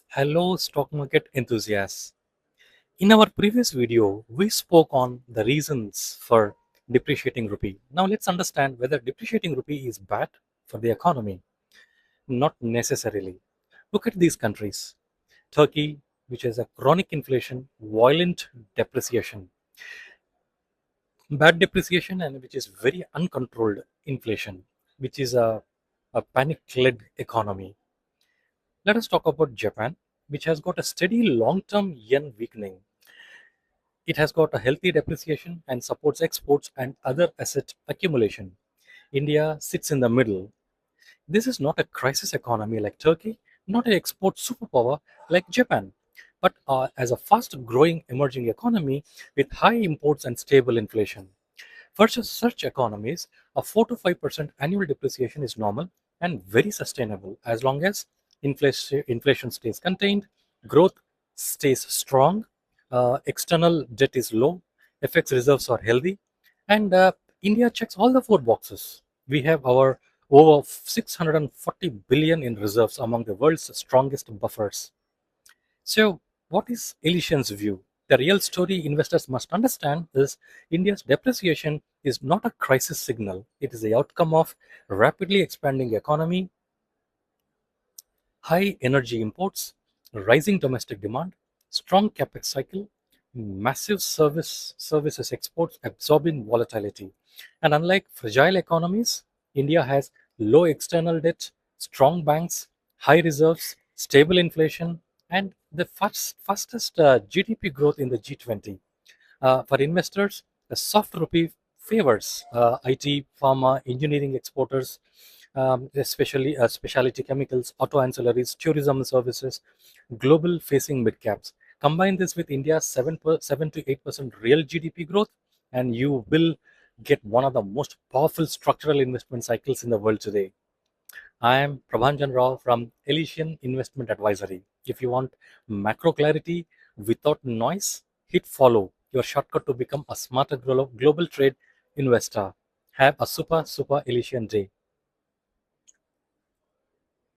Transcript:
Hello, stock market enthusiasts. In our previous video, we spoke on the reasons for depreciating rupee. Now let's understand whether depreciating rupee is bad for the economy. Not necessarily. Look at these countries. Turkey, which has a chronic inflation, violent depreciation, bad depreciation, and which is very uncontrolled inflation, which is a panic-led economy. Let us talk about Japan, which has got a steady long-term yen weakening. It has got a healthy depreciation and supports exports and other asset accumulation. India sits in the middle. This is not a crisis economy like Turkey, not an export superpower like Japan, but as a fast growing emerging economy with high imports and stable inflation. For such economies, a 4 to 5% annual depreciation is normal and very sustainable as long as inflation stays contained, growth stays strong, external debt is low, FX reserves are healthy, and India checks all the four boxes. We have our over 640 billion in reserves, among the world's strongest buffers. So, what is Elysian's view? The real story investors must understand is India's depreciation is not a crisis signal. It is the outcome of rapidly expanding economy, high energy imports, rising domestic demand, strong capex cycle, massive services exports absorbing volatility. And unlike fragile economies, India has low external debt, strong banks, high reserves, stable inflation, and the fastest GDP growth in the G20. For investors, a soft rupee favors IT, pharma, engineering exporters, especially specialty chemicals, auto ancillaries, tourism services, global facing mid caps. Combine this with India's 7 to 8% real GDP growth, and you will get one of the most powerful structural investment cycles in the world today. I am Prabhanjan Rao from Elysian Investment Advisory. If you want macro clarity without noise, hit follow, your shortcut to become a smarter global trade investor. Have a super Elysian day.